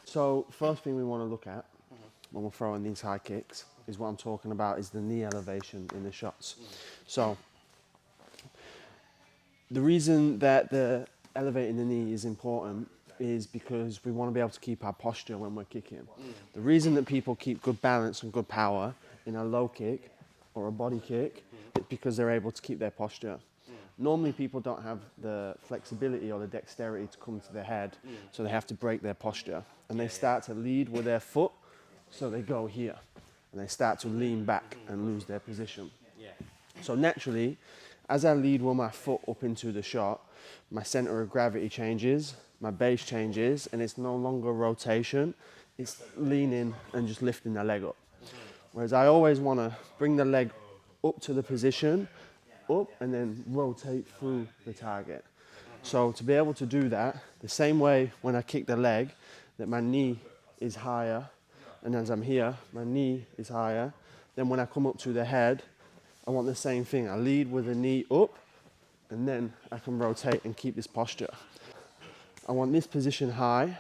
So first thing we want to look at when we're throwing these high kicks is what I'm talking about is the knee elevation in the shots. So the reason that the elevating the knee is important is because we want to be able to keep our posture when we're kicking. The reason that people keep good balance and good power in a low kick or a body kick is because they're able to keep their posture. Normally people don't have the flexibility or the dexterity to come to their head, so they have to break their posture. And they start to lead with their foot, so they go here. And they start to lean back and lose their position. So naturally, as I lead with my foot up into the shot, my center of gravity changes, my base changes, and it's no longer rotation, it's leaning and just lifting the leg up. Whereas I always want to bring the leg up to the position, up, and then rotate through the target. So to be able to do that, the same way when I kick the leg, that my knee is higher, and as I'm here, my knee is higher, then when I come up to the head, I want the same thing. I lead with the knee up, and then I can rotate and keep this posture. I want this position high,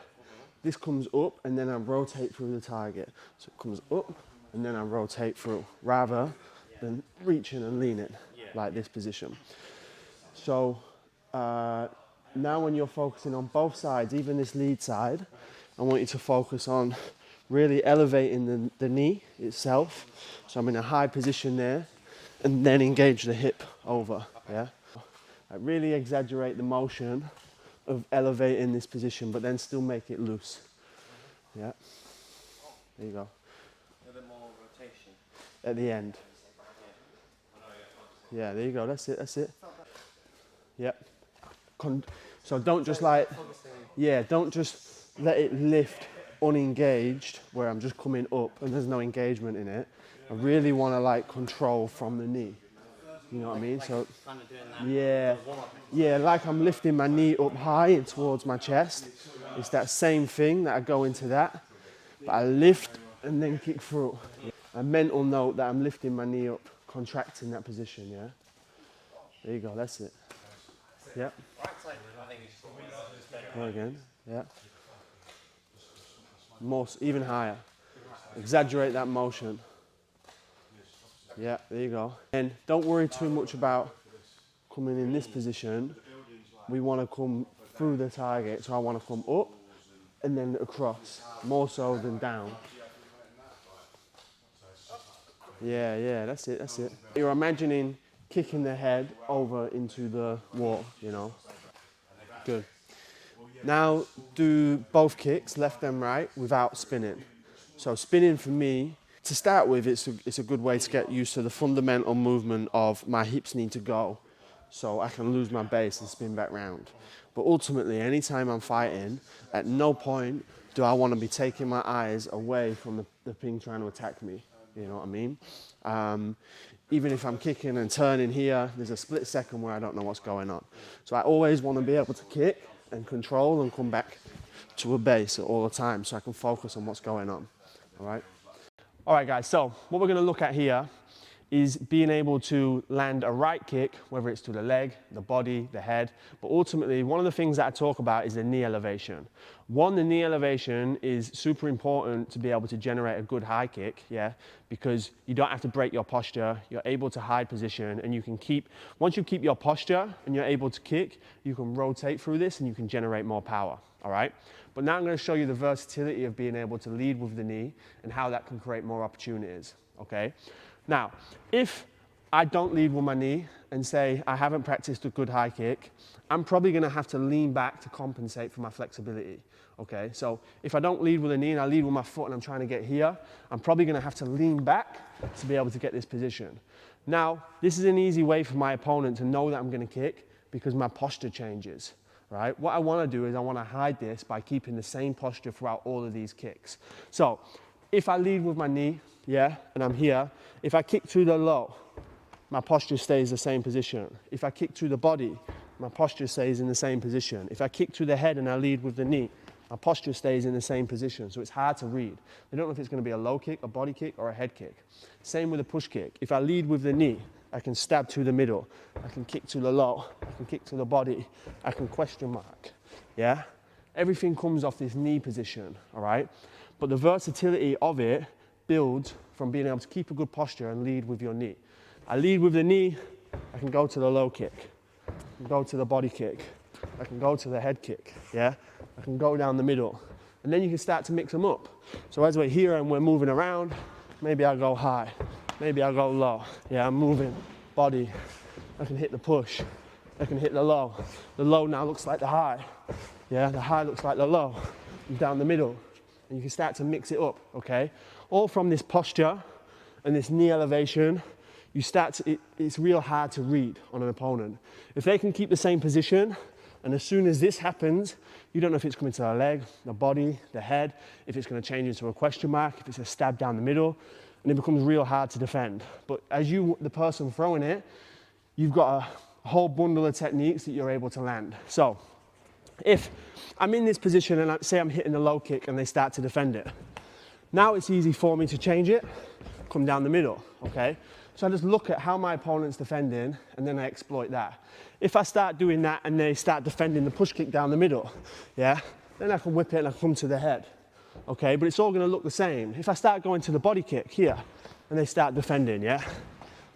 this comes up, and then I rotate through the target. So it comes up, and then I rotate through, rather than reaching and leaning like this position. So now when you're focusing on both sides, even this lead side, I want you to focus on really elevating the knee itself. So I'm in a high position there, and then engage the hip over, yeah? I really exaggerate the motion of elevating this position, but then still make it loose, yeah? There you go. A bit more rotation. At the end. Yeah, there you go, that's it, that's it. Yep. So don't just like, yeah, don't just let it lift unengaged, where I'm just coming up and there's no engagement in it. I really want to like control from the knee. You know what I mean? So, yeah, like I'm lifting my knee up high and towards my chest. It's that same thing that I go into that, but I lift and then kick through. A mental note that I'm lifting my knee up, contracting that position, yeah? There you go, that's it. Yep. Go again, yeah. More, even higher. Exaggerate that motion. Yeah, there you go. And don't worry too much about coming in this position. We want to come through the target, so I want to come up and then across, more so than down. Yeah, that's it, that's it. You're imagining kicking the head over into the wall, you know. Good. Now do both kicks, left and right, without spinning. So spinning for me, to start with, it's a good way to get used to the fundamental movement of my hips need to go so I can lose my base and spin back round. But ultimately, anytime I'm fighting, at no point do I want to be taking my eyes away from the thing trying to attack me. You know what I mean? Even if I'm kicking and turning here, there's a split second where I don't know what's going on. So I always want to be able to kick and control and come back to a base at all the time so I can focus on what's going on, all right? All right, guys, so what we're going to look at here is being able to land a right kick, whether it's to the leg, the body, the head. But ultimately, one of the things that I talk about is the knee elevation. One, the knee elevation is super important to be able to generate a good high kick, yeah, because you don't have to break your posture, you're able to hide position, and you can keep, once you keep your posture and you're able to kick, you can rotate through this and you can generate more power, all right? But now I'm going to show you the versatility of being able to lead with the knee and how that can create more opportunities, okay? Now, if I don't lead with my knee and say I haven't practiced a good high kick, I'm probably going to have to lean back to compensate for my flexibility, okay? So if I don't lead with a knee and I lead with my foot and I'm trying to get here, I'm probably going to have to lean back to be able to get this position. Now, this is an easy way for my opponent to know that I'm going to kick because my posture changes. Right? What I want to do is I want to hide this by keeping the same posture throughout all of these kicks. So if I lead with my knee, yeah, and I'm here, if I kick to the low, my posture stays the same position. If I kick to the body, my posture stays in the same position. If I kick to the head and I lead with the knee, my posture stays in the same position. So it's hard to read. I don't know if it's going to be a low kick, a body kick, or a head kick. Same with a push kick. If I lead with the knee, I can stab to the middle, I can kick to the low, I can kick to the body, I can question mark, yeah? Everything comes off this knee position, all right? But the versatility of it builds from being able to keep a good posture and lead with your knee. I lead with the knee, I can go to the low kick, I can go to the body kick, I can go to the head kick, yeah? I can go down the middle. And then you can start to mix them up. So as we're here and we're moving around, maybe I go high, maybe I go low. Yeah, I'm moving, body, I can hit the push, I can hit the low. The low now looks like the high. Yeah, the high looks like the low. And down the middle. And you can start to mix it up, okay? All from this posture and this knee elevation, you start to, it's real hard to read on an opponent. If they can keep the same position, and as soon as this happens, you don't know if it's coming to the leg, the body, the head, if it's going to change into a question mark, if it's a stab down the middle, and it becomes real hard to defend. But as you, the person throwing it, you've got a whole bundle of techniques that you're able to land. So if I'm in this position and say I'm hitting the low kick and they start to defend it, now it's easy for me to change it, come down the middle, okay? So I just look at how my opponent's defending and then I exploit that. If I start doing that and they start defending the push kick down the middle, yeah, then I can whip it and I come to the head, okay? But it's all gonna look the same. If I start going to the body kick here and they start defending, yeah,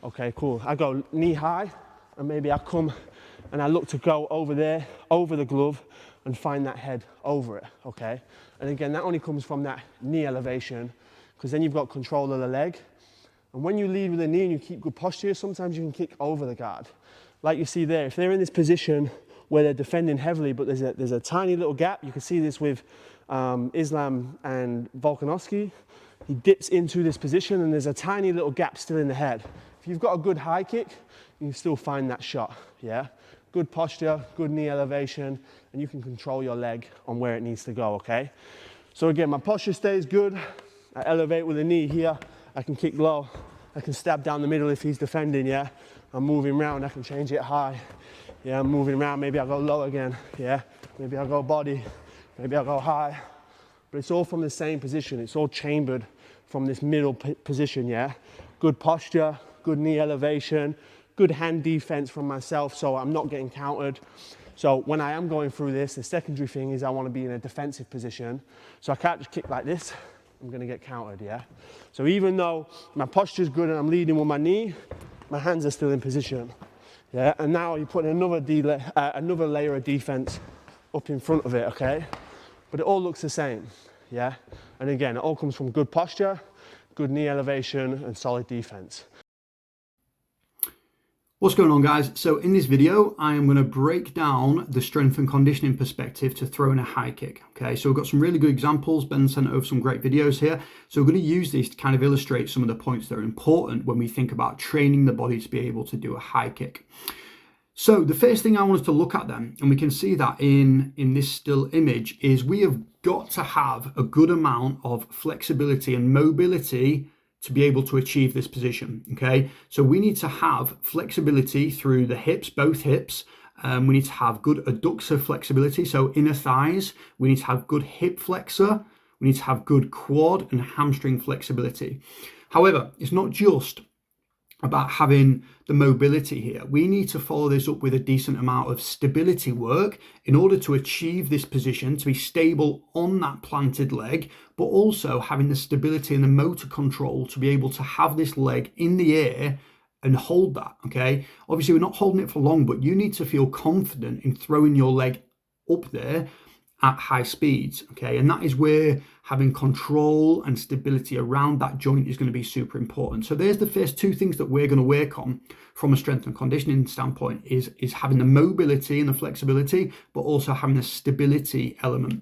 okay, cool. I go knee high and maybe I come and I look to go over there, over the glove and find that head over it, okay? And again, that only comes from that knee elevation because then you've got control of the leg. And when you lead with the knee and you keep good posture, sometimes you can kick over the guard. Like you see there, if they're in this position where they're defending heavily, but there's a tiny little gap, you can see this with Islam and Volkanovski. He dips into this position and there's a tiny little gap still in the head. If you've got a good high kick, you can still find that shot, yeah? Good posture, good knee elevation, and you can control your leg on where it needs to go, okay? So again, my posture stays good. I elevate with the knee here. I can kick low. I can stab down the middle if he's defending, yeah? I'm moving around, I can change it high. Yeah, I'm moving around, maybe I'll go low again, yeah? Maybe I'll go body, maybe I'll go high. But it's all from the same position. It's all chambered from this middle position, yeah? Good posture, good knee elevation, good hand defense from myself so I'm not getting countered. So when I am going through this, the secondary thing is I want to be in a defensive position. So I can't just kick like this. I'm going to get countered, yeah? So even though my posture's good and I'm leading with my knee, my hands are still in position, yeah? And now you put another layer of defense up in front of it, okay? But it all looks the same, yeah? And again, it all comes from good posture, good knee elevation, and solid defense. What's going on, guys? So in this video, I am going to break down the strength and conditioning perspective to throwing a high kick. Okay, so we've got some really good examples. Ben sent over some great videos here. So we're going to use these to kind of illustrate some of the points that are important when we think about training the body to be able to do a high kick. So the first thing I wanted to look at then, and we can see that in this still image, is we have got to have a good amount of flexibility and mobility to be able to achieve this position, okay? So we need to have flexibility through the hips, both hips. We need to have good adductor flexibility, so inner thighs. We need to have good hip flexor. We need to have good quad and hamstring flexibility. However, it's not just about having the mobility here. We need to follow this up with a decent amount of stability work in order to achieve this position, to be stable on that planted leg, but also having the stability and the motor control to be able to have this leg in the air and hold that, okay? Obviously, we're not holding it for long, but you need to feel confident in throwing your leg up there at high speeds, okay? And that is where having control and stability around that joint is going to be super important. So there's the first two things that we're going to work on from a strength and conditioning standpoint is having the mobility and the flexibility, but also having the stability element.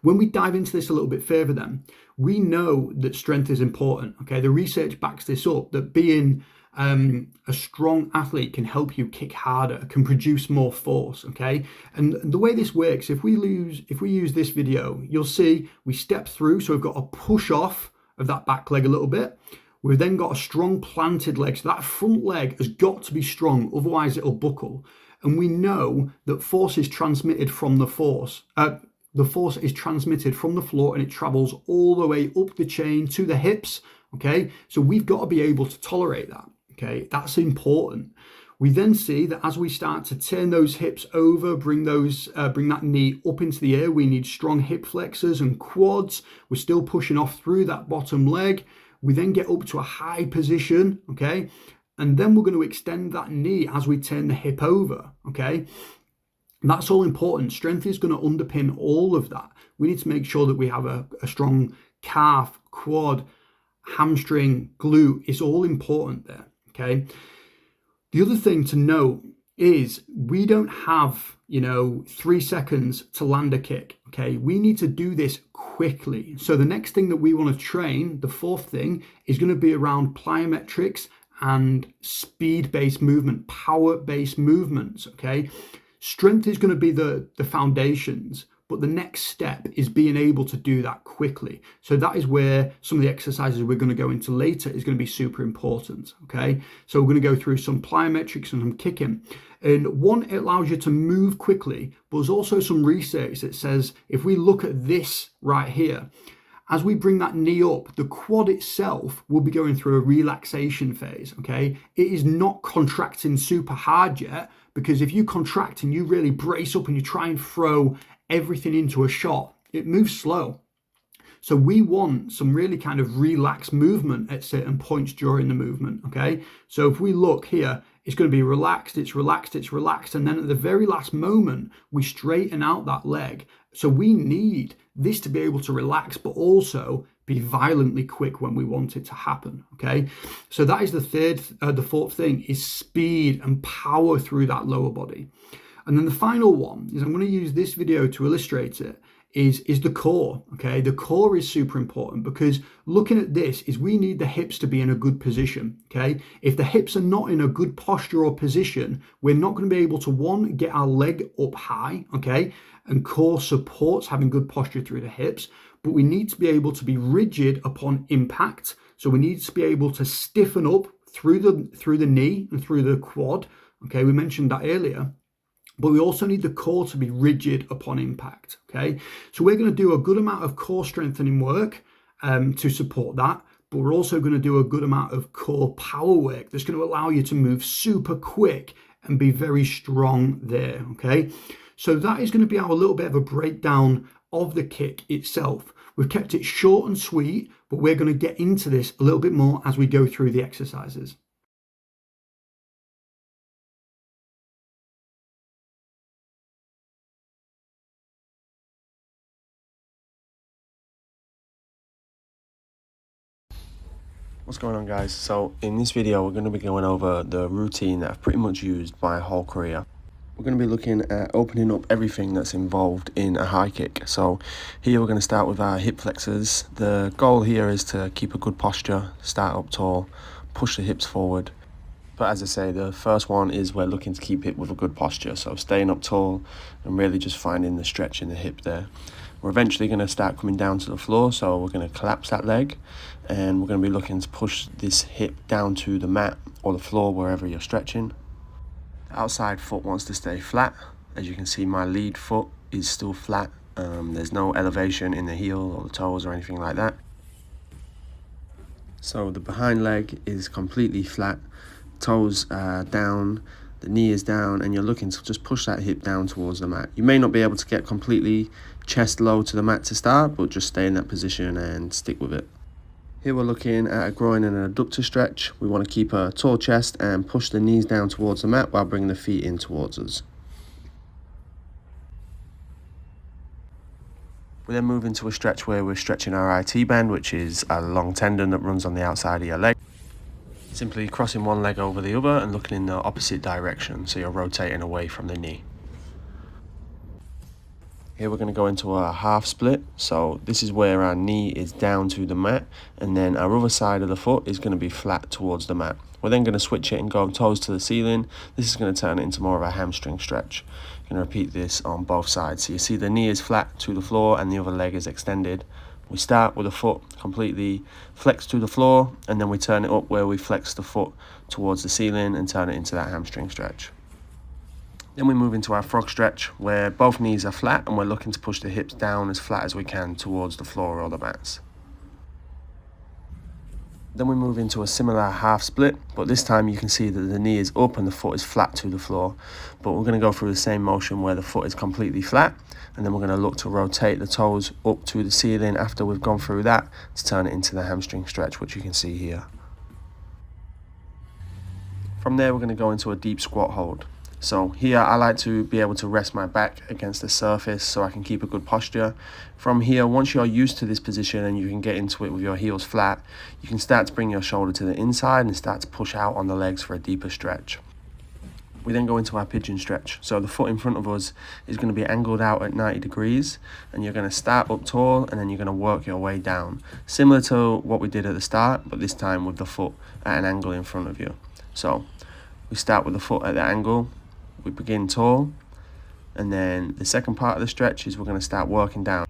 When we dive into this a little bit further then, we know that strength is important, okay? The research backs this up, that being a strong athlete can help you kick harder, can produce more force, okay? And the way this works, if we use this video, you'll see we step through, so we've got a push off of that back leg a little bit. We've then got a strong planted leg, so that front leg has got to be strong, otherwise it'll buckle. And we know that force is transmitted from the force. The force is transmitted from the floor and it travels all the way up the chain to the hips, okay? So we've got to be able to tolerate that. Okay, that's important. We then see that as we start to turn those hips over, bring that knee up into the air, we need strong hip flexors and quads. We're still pushing off through that bottom leg. We then get up to a high position, okay? And then we're going to extend that knee as we turn the hip over, okay? That's all important. Strength is going to underpin all of that. We need to make sure that we have a strong calf, quad, hamstring, glute. It's all important there, okay? The other thing to note is we don't have, 3 seconds to land a kick, okay? We need to do this quickly. So the next thing that we want to train, the fourth thing, is going to be around plyometrics and speed-based movement, power-based movements, okay? Strength is going to be the foundations, but the next step is being able to do that quickly. So that is where some of the exercises we're going to go into later is going to be super important, okay? So we're going to go through some plyometrics and some kicking. And one, it allows you to move quickly, but there's also some research that says, if we look at this right here, as we bring that knee up, the quad itself will be going through a relaxation phase, okay? It is not contracting super hard yet, because if you contract and you really brace up and you try and throw everything into a shot, it moves slow. So we want some really kind of relaxed movement at certain points during the movement, okay? So if we look here, it's going to be relaxed, it's relaxed, it's relaxed, and then at the very last moment, we straighten out that leg. So we need this to be able to relax, but also be violently quick when we want it to happen, okay? So that is the fourth thing, is speed and power through that lower body. And then the final one is, I'm going to use this video to illustrate it, is the core, okay? The core is super important, because looking at this is we need the hips to be in a good position, okay? If the hips are not in a good posture or position, we're not going to be able to, one, get our leg up high, okay? And core supports having good posture through the hips, but we need to be able to be rigid upon impact. So we need to be able to stiffen up through the knee and through the quad, okay? We mentioned that earlier. But we also need the core to be rigid upon impact, okay? So we're going to do a good amount of core strengthening work to support that, but we're also going to do a good amount of core power work that's going to allow you to move super quick and be very strong there, okay? So that is going to be our little bit of a breakdown of the kick itself. We've kept it short and sweet, but we're going to get into this a little bit more as we go through the exercises. What's going on, guys? So in this video we're going to be going over the routine that I've pretty much used my whole career. We're going to be looking at opening up everything that's involved in a high kick. So here we're going to start with our hip flexors. The goal here is to keep a good posture, start up tall, push the hips forward. But as I say, the first one is we're looking to keep it with a good posture. So staying up tall and really just finding the stretch in the hip there. We're eventually going to start coming down to the floor, so we're going to collapse that leg, and we're going to be looking to push this hip down to the mat or the floor, wherever you're stretching. The outside foot wants to stay flat. As you can see, my lead foot is still flat. There's no elevation in the heel or the toes or anything like that. So the behind leg is completely flat, toes are down, the knee is down, and you're looking to just push that hip down towards the mat. You may not be able to get completely chest low to the mat to start, but just stay in that position and stick with it. Here we're looking at a groin and an adductor stretch. We want to keep a tall chest and push the knees down towards the mat while bringing the feet in towards us. We then move into a stretch where we're stretching our IT band, which is a long tendon that runs on the outside of your leg. Simply crossing one leg over the other and looking in the opposite direction, so you're rotating away from the knee. Here we're going to go into a half split. So this is where our knee is down to the mat, and then our other side of the foot is going to be flat towards the mat. We're then going to switch it and go toes to the ceiling. This is going to turn it into more of a hamstring stretch. You're going to repeat this on both sides. So you see the knee is flat to the floor and the other leg is extended. We start with the foot completely flexed to the floor, and then we turn it up where we flex the foot towards the ceiling and turn it into that hamstring stretch. Then we move into our frog stretch, where both knees are flat and we're looking to push the hips down as flat as we can towards the floor or the mats. Then we move into a similar half split, but this time you can see that the knee is up and the foot is flat to the floor. But we're going to go through the same motion where the foot is completely flat, and then we're going to look to rotate the toes up to the ceiling after we've gone through that to turn it into the hamstring stretch, which you can see here. From there, we're going to go into a deep squat hold. So here I like to be able to rest my back against the surface so I can keep a good posture. From here, once you're used to this position and you can get into it with your heels flat, you can start to bring your shoulder to the inside and start to push out on the legs for a deeper stretch. We then go into our pigeon stretch. So the foot in front of us is going to be angled out at 90 degrees, and you're going to start up tall and then you're going to work your way down. Similar to what we did at the start, but this time with the foot at an angle in front of you. So we start with the foot at the angle. We begin tall, and then the second part of the stretch is we're going to start working down.